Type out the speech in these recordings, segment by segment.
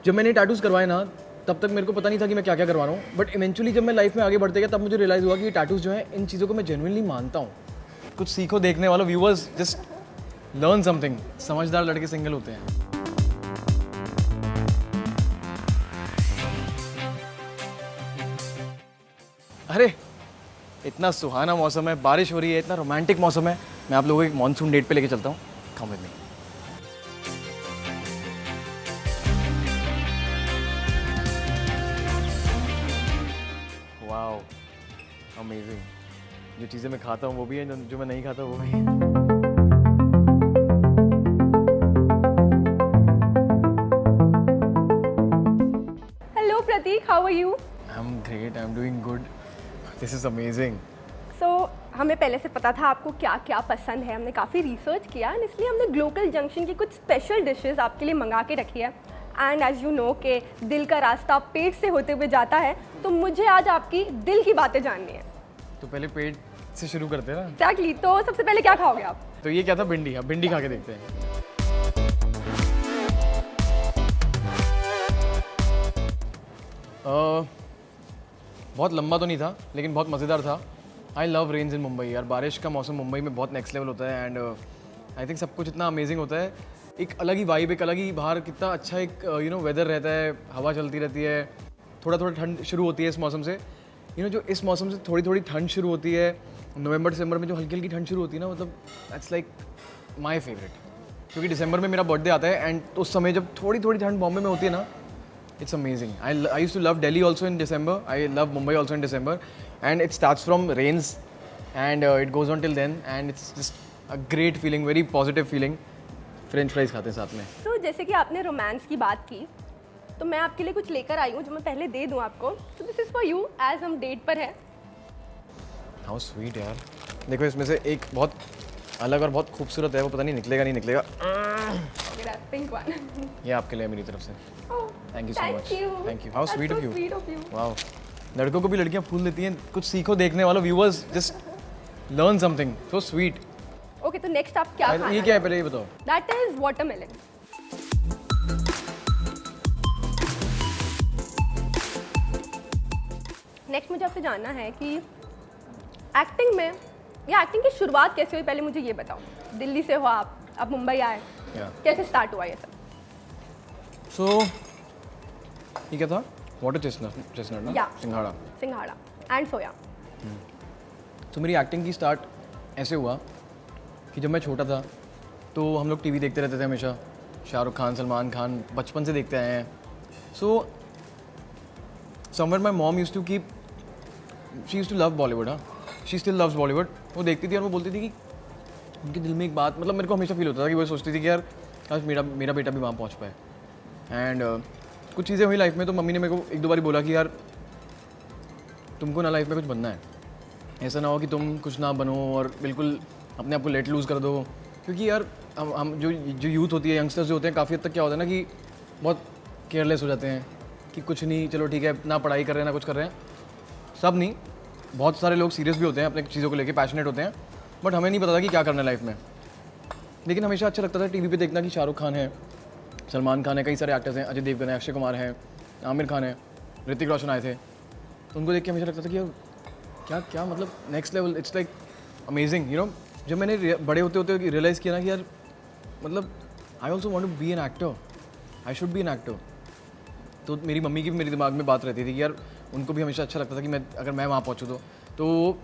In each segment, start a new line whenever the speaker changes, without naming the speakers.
जब मैंने टैटूज़ करवाए ना तब तक मेरे को पता नहीं था कि मैं क्या क्या करवा रहा हूँ, बट इवेंचुअली जब मैं लाइफ में आगे बढ़ते गया तब मुझे रियलाइज़ हुआ कि ये टैटूज़ जो है इन चीज़ों को मैं जेन्युइनली मानता हूँ। कुछ सीखो देखने वालों, व्यूअर्स, जस्ट लर्न समथिंग। समझदार लड़के सिंगल होते हैं। अरे इतना सुहाना मौसम है, बारिश हो रही है, इतना रोमांटिक मौसम है। मैं आप लोगों को एक मानसून डेट पे लेके चलता हूँ। Come with me. Wow, amazing. जो चीज़ें मैं खाता हूँ वो भी है, जो मैं नहीं खाता वो भी है।
Hello Pratik, how are you?
I'm great, I'm doing good. This is amazing.
So हमें पहले से पता था आपको क्या क्या पसंद है, हमने काफ़ी रिसर्च किया and इसलिए हमने ग्लोकल जंक्शन की कुछ स्पेशल डिशेस आपके लिए मंगा के रखी है। एंड एज यू नो कि दिल का रास्ता पेट से होते हुए जाता है, तो मुझे आज आपकी दिल की बातें जाननी है।
तो पहले पेट से शुरू करते हैं ना।
एग्जैक्टली, तो सबसे पहले क्या खाओगे आप?
तो ये क्या था? भिंडी। अब भिंडी खा के देखते हैं। बहुत लंबा तो नहीं था लेकिन बहुत मज़ेदार था। I love rains in Mumbai यार। बारिश का मौसम मुंबई में बहुत नेक्स्ट लेवल होता है एंड आई थिंक सब कुछ इतना अमेजिंग होता है। एक अलग ही वाइब, एक अलग ही बाहर कितना अच्छा एक वेदर रहता है, हवा चलती रहती है, थोड़ा थोड़ा ठंड शुरू होती है इस मौसम से। जो इस मौसम से थोड़ी थोड़ी ठंड शुरू होती है, नवंबर दिसंबर में जो हल्की हल्की ठंड शुरू होती है ना, मतलब दैट्स लाइक माई फेवरेट। क्योंकि दिसंबर में मेरा बर्थडे आता है एंड उस समय जब थोड़ी थोड़ी ठंड बॉम्बे में होती है ना, it's amazing. I used to love Delhi also in December. I love Mumbai also in December, and it starts from rains, and it goes on till then, and it's just a great feeling, very positive feeling. French fries खाते हैं साथ में।
तो जैसे कि आपने romance की बात की, तो मैं आपके लिए कुछ लेकर आई हूँ जो मैं पहले दे दूँ आपको। तो this is for you, as हम डेट पर है।
How sweet यार। देखो इसमें से एक बहुत अलग और बहुत खूबसूरत है, वो पता नहीं निकलेगा नहीं निकलेगा।
Pink one.
ये आपके लिए मेरी तरफ से। Thank you so much. Thank you. How sweet of you. Wow, लड़कों को भी लड़कियां फूल देती हैं। कुछ सीखो देखने वालों, viewers, just learn something. So sweet.
Okay, तो नेक्स्ट आप क्या खाना?
ये क्या है पहले ये बताओ।
That is watermelon. नेक्स्ट मुझे आपसे जानना है कि एक्टिंग में या एक्टिंग की शुरुआत कैसे हुई, पहले मुझे ये बताओ। दिल्ली से हो आप, अब मुंबई आए, कैसे स्टार्ट हुआ ये सब?
सो ये क्या था? वाटर चेस्टनट ना? सिंघाड़ा।
सिंघाड़ा एंड सोया।
तो मेरी एक्टिंग की स्टार्ट ऐसे हुआ कि जब मैं छोटा था तो हम लोग टीवी देखते रहते थे हमेशा। शाहरुख खान, सलमान खान, बचपन से देखते आए हैं। So somewhere my mom used to keep, she used to love Bollywood. हाँ, शी स्टिल लव्स बॉलीवुड। वो देखती थी और वो बोलती थी कि उनके दिल में एक बात, मतलब मेरे को हमेशा फील होता था कि वो सोचती थी कि यार काश मेरा बेटा भी वहाँ पहुँच पाए। एंड कुछ चीज़ें हुई लाइफ में, तो मम्मी ने मेरे को एक दो बारी बोला कि यार तुमको ना लाइफ में कुछ बनना है, ऐसा ना हो कि तुम कुछ ना बनो और बिल्कुल अपने आप को लेट लूज़ कर दो। क्योंकि यार हम जो यूथ होती है, यंगस्टर्स जो होते हैं, काफ़ी हद तक क्या होता है ना कि बहुत केयरलेस हो जाते हैं कि कुछ नहीं, चलो ठीक है, ना पढ़ाई कर रहे हैं ना कुछ कर रहे हैं। सब नहीं, बहुत सारे लोग सीरियस भी होते हैं अपने चीज़ों को लेके, पैशनेट होते हैं, बट हमें नहीं पता था कि क्या करना है लाइफ में। लेकिन हमेशा अच्छा लगता था टीवी पे देखना कि शाहरुख खान है, सलमान खान है, कई सारे एक्टर्स हैं, अजय देवगन है, अक्षय कुमार हैं, आमिर खान है, ऋतिक रोशन आए थे। तो उनको देख के हमेशा लगता था कि क्या क्या मतलब next level, it's like amazing. जब मैंने बड़े होते होते रियलाइज़ किया ना कि यार मतलब I also want to be an actor, I should be an actor. तो मेरी मम्मी की भी मेरे दिमाग में बात रहती थी कि यार उनको भी हमेशा अच्छा लगता था कि अगर मैं वहाँ पहुँचूँ तो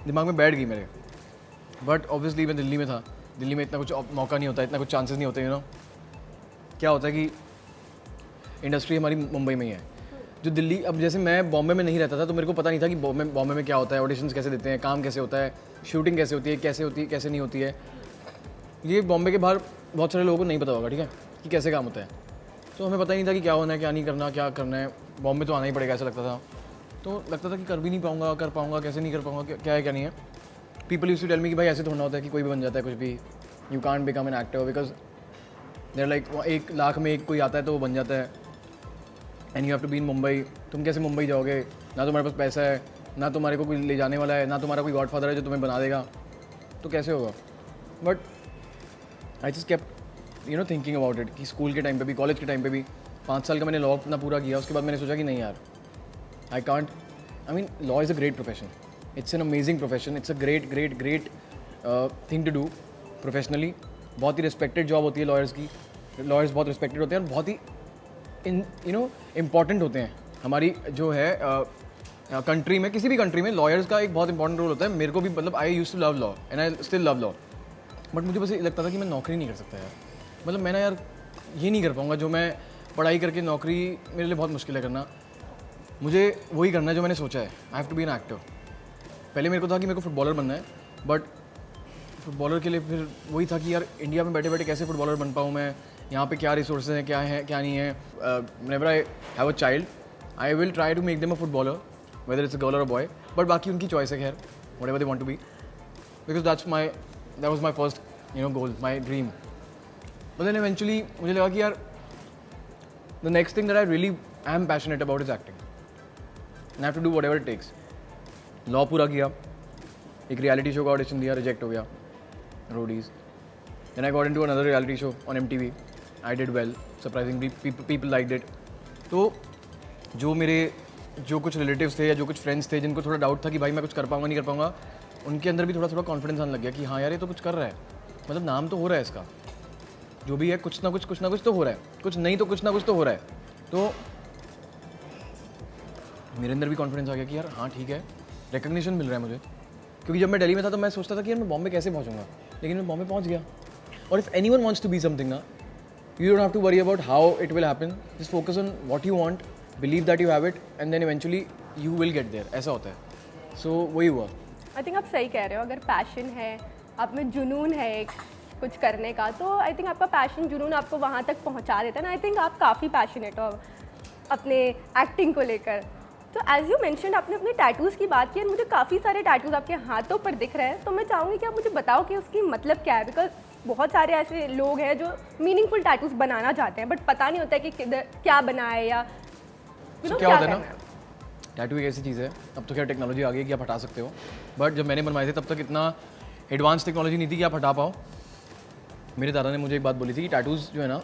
दिमाग में बैठ गई मेरे। बट ऑब्वियसली मैं दिल्ली में था, दिल्ली में इतना कुछ मौका नहीं होता, इतना कुछ चांसेस नहीं होते। क्या होता है कि इंडस्ट्री हमारी मुंबई में ही है, जो दिल्ली, अब जैसे मैं बॉम्बे में नहीं रहता था तो मेरे को पता नहीं था कि बॉम्बे में क्या होता है, ऑडिशंस कैसे देते हैं, काम कैसे होता है, शूटिंग कैसे होती है, कैसे नहीं होती है। ये बॉम्बे के बाहर बहुत सारे लोगों को नहीं पता होगा, ठीक है, कि कैसे काम होता है। तो हमें पता ही नहीं था कि क्या होना है, क्या नहीं करना, क्या करना है। बॉम्बे तो आना ही पड़ेगा ऐसा लगता था। तो लगता था कि कर भी नहीं पाऊँगा, कर पाऊँगा कैसे, नहीं कर पाऊँगा, क्या है क्या नहीं है। People used to tell me कि भाई ऐसे थोड़ा होता है कि कोई भी बन जाता है कुछ भी, you can't become an actor because there like 1 lakh में एक कोई आता है तो वो बन जाता है, and you have to be in Mumbai. तुम कैसे मुंबई जाओगे, ना तुम्हारे पास पैसा है, ना तुम्हारे को कोई ले जाने वाला है, ना तुम्हारा कोई गॉडफादर है जो तुम्हें बना देगा, तो कैसे होगा। But I just kept thinking about it कि स्कूल के टाइम पे भी, कॉलेज के टाइम पे भी 5 साल का मैंने लॉ अपना पूरा किया, उसके बाद मैंने सोचा कि नहीं यार, I can't, I mean law is a great profession, it's an amazing profession, it's a great thing to do professionally. बहुत ही रिस्पेक्टेड जॉब होती है लॉयर्स की, लॉयर्स बहुत रिस्पेक्टेड होते हैं और बहुत ही इम्पॉर्टेंट होते हैं हमारी जो है कंट्री में, किसी भी कंट्री में लॉयर्स का एक बहुत इंपॉर्टेंट रोल होता है। मेरे को भी मतलब I used to love law and I still love law, but मुझे बस ये लगता था कि मैं नौकरी नहीं कर सकता यार, मतलब मैं ना यार ये नहीं कर पाऊँगा जो मैं पढ़ाई करके नौकरी, मेरे लिए बहुत मुश्किल है करना, मुझे वही करना है जो मैंने सोचा है, I have to be an actor. पहले मेरे को था कि मेरे को फुटबॉलर बनना है, बट फुटबॉलर के लिए फिर वही था कि यार इंडिया में बैठे बैठे कैसे फुटबॉलर बन पाऊँ मैं, यहाँ पे क्या रिसोर्सेज हैं, क्या है क्या नहीं है। Whenever I have a child I will try to make them a footballer, whether it's a girl और अ बॉय, बट बाकी उनकी चॉइस है खैर, whatever they want to be, because that was my first goal, my dream. But then eventually मुझे लगा कि यार the next thing that I really I am passionate about is acting, I have to do whatever it takes. Law पूरा किया, एक reality show का audition दिया, reject हो गया, Roadies. Then I got into another reality show on MTV, I did well, surprisingly people liked it. तो जो कुछ रिलेटिव्स थे या जो कुछ फ्रेंड्स थे जिनको थोड़ा डाउट था कि भाई मैं कुछ कर पाऊंगा नहीं कर पाऊंगा, उनके अंदर भी थोड़ा कॉन्फिडेंस आने लग गया कि हाँ यार ये तो कुछ कर रहा है, मतलब नाम तो हो रहा है इसका, जो भी है कुछ ना कुछ तो हो रहा है, कुछ नहीं तो कुछ ना कुछ तो हो रहा है। तो मेरे अंदर भी कॉन्फिडेंस आ गया कि यार हाँ ठीक है, रिकग्निशन मिल रहा है मुझे, क्योंकि जब मैं दिल्ली में था तो मैं सोचता था कि यार मैं बॉम्बे कैसे पहुँचूंगा, लेकिन मैं बॉम्बे पहुँच गया। और if anyone wants to be something ना, you don't have to worry about how it will happen, just focus on what you want, believe that you have it, and then eventually you will get there, ऐसा होता है। so वही हुआ।
I think आप सही कह रहे हो, अगर पैशन है, आप में जुनून है एक कुछ करने का, तो आई थिंक आपका पैशन जुनून आपको वहाँ तक पहुँचा देता है ना। आई थिंक आप काफ़ी पैशनेट हो अपने एक्टिंग को लेकर। तो एज यू मैंशन आपने अपने टैटूज़ की बात की और मुझे काफ़ी सारे टैटूज़ आपके हाथों पर दिख रहे हैं, तो मैं चाहूँगी कि आप मुझे बताओ कि उसकी मतलब क्या है, बिकॉज बहुत सारे ऐसे लोग हैं जो मीनिंगफुल टैटूज़ बनाना चाहते हैं बट पता नहीं होता है कि किधर क्या बनाए या
क्या होता है ना, टैटू एक ऐसी चीज़ है, अब तो क्या टेक्नोलॉजी आ गई कि आप हटा सकते हो, बट जब मैंने बनवाए थे तब तक इतना एडवांस टेक्नोलॉजी नहीं थी कि आप हटा पाओ। मेरे दादा ने मुझे एक बात बोली थी कि टैटूज़ जो है ना,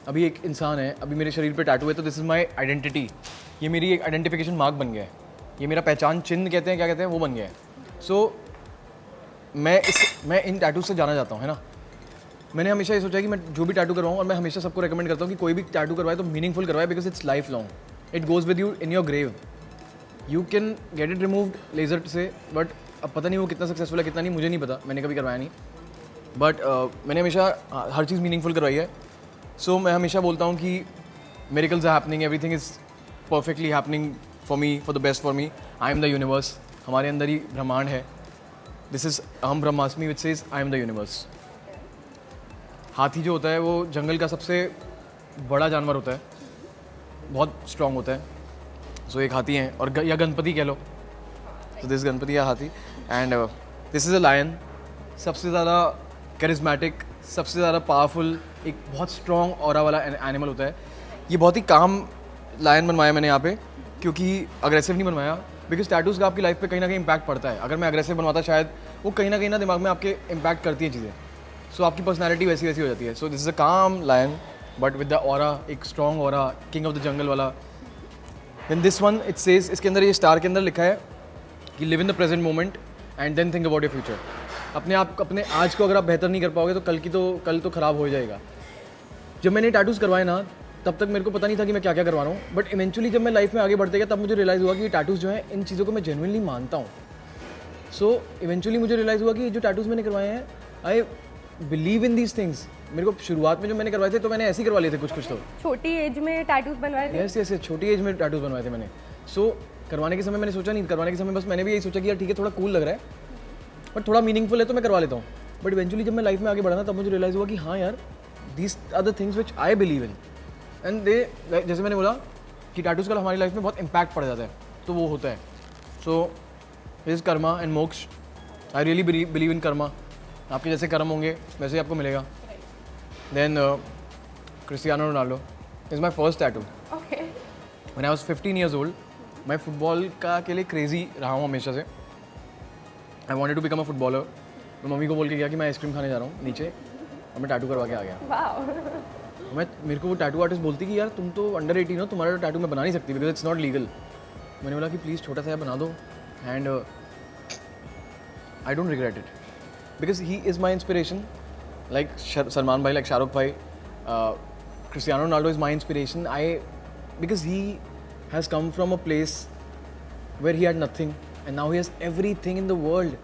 अभी एक इंसान है, अभी मेरे शरीर पे टैटू है तो दिस इज़ माई आइडेंटिटी, ये मेरी एक आइडेंटिफिकेशन मार्क बन गया है, ये मेरा पहचान चिन्ह कहते हैं, क्या कहते हैं, वो बन गया है। सो मैं इन टैटूज से जाना चाहता हूँ, है ना। मैंने हमेशा ये सोचा कि मैं जो भी टैटू करवाऊँ, और मैं हमेशा सबको रेकमेंड करता हूँ कि कोई भी टैटू करवाए तो मीनिंगफुल करवाए, because it's life long, it goes with you in your grave. You can get it removed laser से, बट अब पता नहीं वो कितना सक्सेसफुल है कितना नहीं, मुझे नहीं पता, मैंने कभी करवाया नहीं, बट मैंने हमेशा हर चीज़ मीनिंगफुल करवाई है। सो मैं हमेशा बोलता हूँ कि miracles are happening, everything is perfectly happening for me, for the best for me, I am the universe, हमारे अंदर ही ब्रह्मांड है, दिस इज़ अहम ब्रह्मास्मि which says I am the universe. हाथी जो होता है वो जंगल का सबसे बड़ा जानवर होता है, बहुत स्ट्रॉन्ग होता है। सो एक हाथी है, और या गणपति कह लो, तो दिस गणपति या हाथी, and this is a lion, सबसे ज़्यादा करिज्मेटिक, सबसे ज़्यादा पावरफुल, एक बहुत स्ट्रॉन्ग ऑरा वाला एनिमल होता है। ये बहुत ही काम लायन बनवाया मैंने यहाँ पे, क्योंकि अग्रेसिव नहीं बनवाया, बिकॉज टैटूज़ का आपकी लाइफ पे कहीं ना कहीं इम्पैक्ट पड़ता है। अगर मैं अग्रेसिव बनवाता शायद वो कहीं ना दिमाग में आपके इम्पैक्ट करती है चीज़ें, सो आपकी पर्सनैलिटी वैसी हो जाती है। So this is a calm lion but with the aura, एक strong aura, king of the jungle वाला। Then this one it says, इसके अंदर ये स्टार के अंदर लिखा है कि live in the present moment and then think about your future. अपने आज को अगर आप बेहतर नहीं कर पाओगे तो कल तो ख़राब हो जाएगा। जब मैंने टैटूज़ करवाए ना, तब तक मेरे को पता नहीं था कि मैं क्या क्या करवा रहा हूँ, बट इवेंचुअली जब मैं लाइफ में आगे बढ़ते गया तब मुझे रियलाइज़ हुआ कि ये टैटूज़ जो है, इन चीज़ों को मैं जेन्युइनली मानता हूँ। सो इवेंचुअली मुझे रियलाइज़ हुआ कि जो टैटूज़ मैंने करवाए हैं, आई बिलीव इन दीज थिंग्स। मेरे को शुरुआत में जो मैंने करवाए थे तो मैंने ऐसे ही करवा लिए थे कुछ तो
छोटी एज में टैटूज़ बनवाए थे।
यस, छोटी एज में टैटूज़ बनवाए थे मैंने। सो करवाने के समय मैंने सोचा नहीं, करवाने के समय बस मैंने भी यही सोचा कि यार ठीक है, थोड़ा कूल लग रहा है बट थोड़ा मीनिंगफुल है तो मैं करवा लेता हूँ। बट इवेंचुअली जब मैं लाइफ में आगे बढ़ा ना, तब मुझे रियलाइज़ हुआ कि हाँ यार, these are the things which I believe in, and they, जैसे मैंने बोला कि टैटूज़ का हमारी लाइफ में बहुत इम्पैक्ट पड़ जाता है, तो वो होता है। So is karma and moksha, I really believe in karma. आपके जैसे कर्म होंगे वैसे ही आपको मिलेगा। Then Cristiano Ronaldo is my first tattoo. When I was 15 years old, मैं फुटबॉल का के लिए क्रेजी रहा हूँ हमेशा से। I wanted to become a footballer. मैं मम्मी को बोल के गया कि मैं आइसक्रीम खाने जा रहा हूँ नीचे, और मैं टैटू करवा के आ गया। मेरे को वो टैटू आर्टिस्ट बोलती कि यार तुम तो अंडर 18 हो, तुम्हारा टैटू मैं बना नहीं सकती बिकॉज इट्स नॉट लीगल। मैंने बोला कि प्लीज़ छोटा सा बना दो and I don't regret it because he is my inspiration like Salman भाई, लाइक शाहरुख भाई, Cristiano Ronaldo is my inspiration. Because he has come from a place where he had nothing and now he has everything in the world.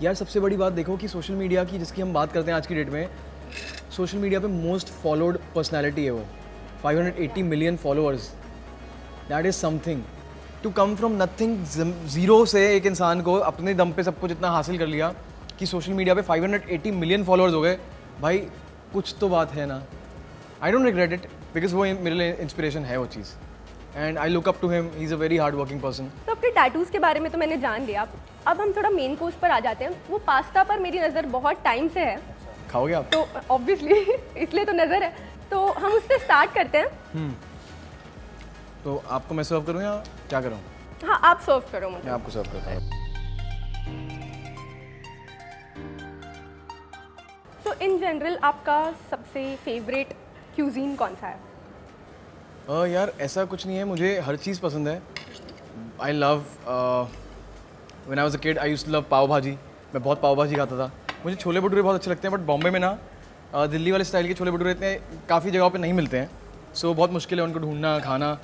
यार सबसे बड़ी बात देखो कि social media की जिसकी हम बात करते हैं आज की डेट में, सोशल मीडिया पे मोस्ट फॉलोड पर्सनैलिटी है वो, 580 million followers. That is something to come from nothing, zero से एक इंसान को अपने दम पे सब कुछ इतना हासिल कर लिया कि सोशल मीडिया पे 580 मिलियन फॉलोअर्स हो गए। भाई कुछ तो बात है ना। I don't regret it because वो मेरे लिए इंस्पिरेशन है वो चीज़ and I look up to him, he is a very hard working person.
तो आपके टैटूज़ के बारे में तो मैंने जान लिया, अब हम थोड़ा मेन कोर्स पर आ जाते हैं। वो पास्ता पर मेरी नज़र बहुत टाइम से है,
खाओगे आप?
तो ऑब्वियसली इसलिए तो नज़र है, तो हम उससे स्टार्ट करते हैं।
तो आपको मैं सर्व करूँ या क्या करूँ?
हाँ, आप सर्व करो मुझे।
मैं आपको सर्व करता हूँ।
तो इन जनरल आपका सबसे फेवरेट क्यूजीन कौन सा है?
यार ऐसा कुछ नहीं है, मुझे हर चीज़ पसंद है। I love when I was a kid I used to love pav bhaji. मैं बहुत पाव भाजी खाता था। मुझे छोले भटूरे बहुत अच्छे लगते हैं, बट बॉम्बे में ना दिल्ली वाले स्टाइल के छोले भटूरे इतने काफ़ी जगहों पे नहीं मिलते हैं, सो बहुत मुश्किल है उनको ढूंढना खाना।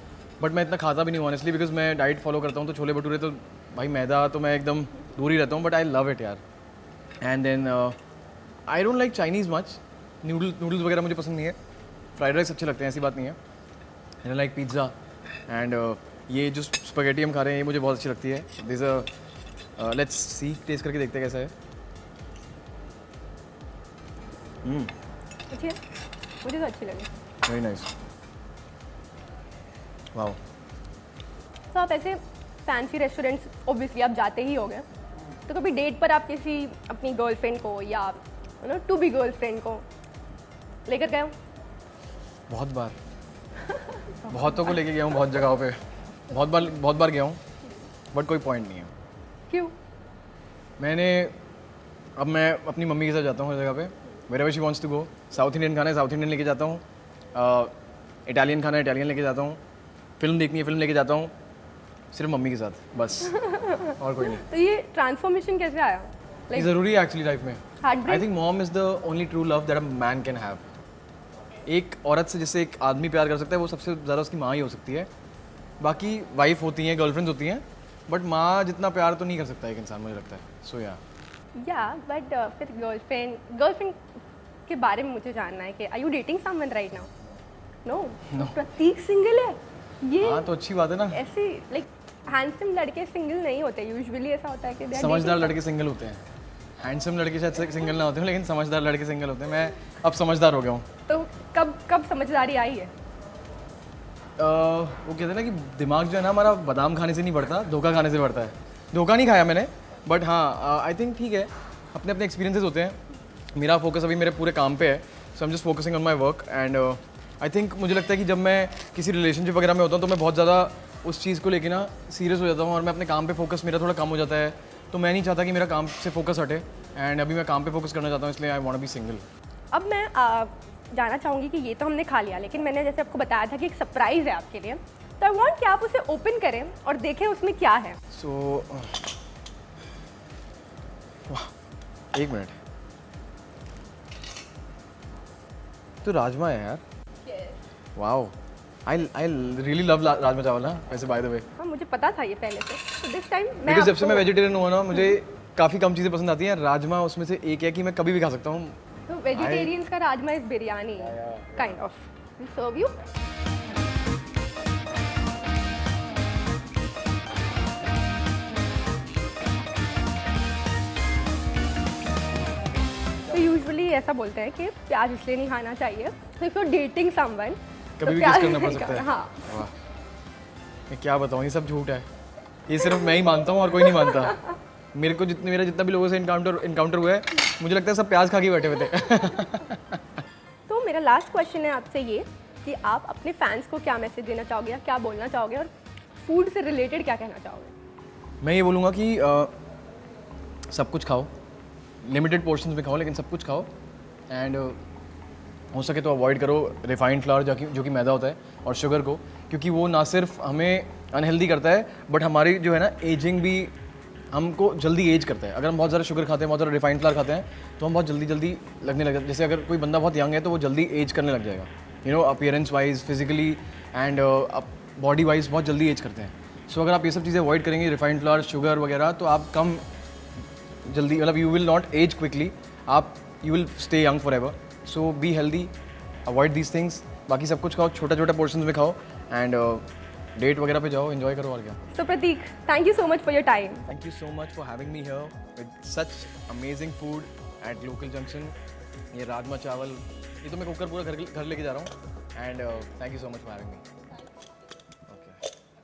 बट मैं इतना खाता भी नहीं हूँ ऑनेस्टली बिकॉज मैं डाइट फॉलो करता हूँ, तो छोले भटूरे तो भाई मैदा तो मैं एकदम दूर ही रहता हूँ, बट आई लव इट यार। And then I don't like Chinese much, noodles वगैरह मुझे पसंद नहीं है। फ्राइड राइस अच्छे लगते हैं, ऐसी बात नहीं है। एंड लाइक पिज़्ज़ा एंड ये जो स्पगेटी हम खा रहे हैं ये मुझे बहुत अच्छी लगती है। दिस लेट्स सी, टेस्ट करके देखते हैं कैसा है।
अच्छी है, मुझे तो अच्छी लगी।
Very nice, wow.
तो आप ऐसे फैंसी रेस्टोरेंट्स ऑब्वियसली आप जाते ही होंगे, तो कभी डेट पर आप किसी अपनी गर्लफ्रेंड को या टू बी गर्लफ्रेंड को लेकर गए हो?
बहुत बार बहुतों को लेके गया हूँ, बहुत जगहों पे, बहुत बार गया हूँ, बट कोई पॉइंट नहीं है।
क्यों?
अब मैं अपनी मम्मी के साथ जाता हूँ हर जगह पे, wherever she wants to go. South Indian खाना है साउथ इंडियन लेके जाता हूँ, इटालियन खाना है इटालियन लेके जाता हूँ, फिल्म देखनी है फिल्म लेके जाता हूँ, सिर्फ मम्मी के साथ बस, और कोई नहीं।
तो ये ट्रांसफॉर्मेशन कैसे आया?
ये ज़रूरी है एक्चुअली लाइफ में। I
heart
think mom is the only true love that a man can have. एक औरत से जिससे एक आदमी प्यार कर सकता है वो सबसे ज़्यादा उसकी माँ ही हो सकती है। बाकी वाइफ होती हैं, गर्लफ्रेंड्स होती हैं, बट माँ जितना प्यार तो नहीं कर सकता एक इंसान, मुझे लगता है। सो
या बट फिर गर्लफ्रेंड के बारे में मुझे जानना है कि are you dating someone right now? No, Prateek single है ये।
हाँ तो अच्छी बात है ना।
ऐसे लाइक हैंडसम लड़के सिंगल नहीं होते, यूजुअली ऐसा होता है कि they are
समझदार
dating
लड़के सिंगल होते हैं, हैंडसम लड़के शायद सिंगल ना होते हैं, लेकिन समझदार लड़के सिंगल होते हैं। मैं अब समझदार हो गया हूँ।
तो कब समझदारी आई है?
वो कहते हैं ना कि दिमाग जो है ना हमारा बादाम खाने से नहीं बढ़ता, धोखा खाने से बढ़ता है। धोखा नहीं खाया मैंने, बट हाँ आई थिंक ठीक है, अपने अपने एक्सपीरियंसेस होते हैं। मेरा फोकस अभी मेरे पूरे काम पे है, so I am just focusing on my work. And I think मुझे लगता है कि जब मैं किसी रिलेशनशिप वगैरह में होता हूँ तो मैं बहुत ज़्यादा उस चीज़ को लेके ना सीरियस हो जाता हूँ और मैं अपने काम पे फोकस मेरा थोड़ा कम हो जाता है, तो मैं नहीं चाहता कि मेरा काम से फोकस हटे। एंड अभी मैं काम पे फोकस करना चाहता हूँ, इसलिए I want to be single.
अब मैं जानना चाहूँगी कि ये तो हमने खा लिया, लेकिन मैंने जैसे आपको बताया था कि एक सरप्राइज़ है आपके लिए, तो आई वांट कि आप उसे ओपन करें और देखें उसमें क्या है।
सो एक मिनट, तो राजमा है यार। Wow, I really love rajma चावल ना वैसे, बाय द वे।
हाँ, मुझे पता था ये पहले से, तो दिस टाइम मैं
बिकॉज जब से मैं वेजिटेरियन हुआ ना, मुझे काफ़ी कम चीज़ें पसंद आती हैं, राजमा उसमें से एक है कि मैं कभी भी खा सकता हूँ।
तो वेजिटेरियंस का rajma is biryani kind of. We serve you. तो यूजुअली ऐसा बोलते हैं कि प्याज इसलिए नहीं खाना चाहिए, तो if you are dating someone
कभी भी किस करना पड़ सकता है।
हाँ,
वाह, मैं क्या बताऊँ, ये सब झूठ है, ये सिर्फ मैं ही मानता हूँ और कोई नहीं मानता। मेरा जितना भी लोगों से इनकाउंटर हुआ है, मुझे लगता है सब प्याज खा के बैठे हुए थे।
तो मेरा लास्ट क्वेश्चन है आपसे ये कि आप अपने फैंस को क्या मैसेज देना चाहोगे या क्या बोलना चाहोगे, और फूड से रिलेटेड क्या कहना चाहोगे?
मैं ये बोलूँगा कि सब कुछ खाओ, लिमिटेड पोर्शंस में खाओ, लेकिन सब कुछ खाओ। एंड हो सके तो अवॉइड करो रिफाइंड फ्लावर जो कि मैदा होता है, और शुगर को, क्योंकि वो ना सिर्फ हमें अनहेल्दी करता है बट हमारी जो है ना एजिंग भी, हमको जल्दी एज करता है। अगर हम बहुत ज़्यादा शुगर खाते हैं, बहुत ज़्यादा रिफाइंड फ्लावर खाते हैं, तो हम बहुत जल्दी लगने लग जाते हैं। जैसे अगर कोई बंदा बहुत यंग है तो वो जल्दी एज करने लग जाएगा, you know, appearance wise, physically and body wise बहुत जल्दी एज करते हैं। सो अगर आप ये सब चीज़ें अवॉइड करेंगे, रिफाइंड फ्लावर, शुगर वगैरह, तो आप कम जल्दी, मतलब you will not age quickly, आप you will stay young forever. So be healthy, avoid these things. बाकी सब कुछ खाओ, छोटा छोटा पोर्शंस में खाओ, एंड डेट वगैरह पे जाओ, एंजॉय करो, और क्या।
So Pratik, thank you so much for your time.
Thank you so much for having me here with such amazing food at Local Junction. ये राजमा चावल, ये तो मैं कुकर पूरा घर लेके जा रहा हूँ, and thank you so much for having me.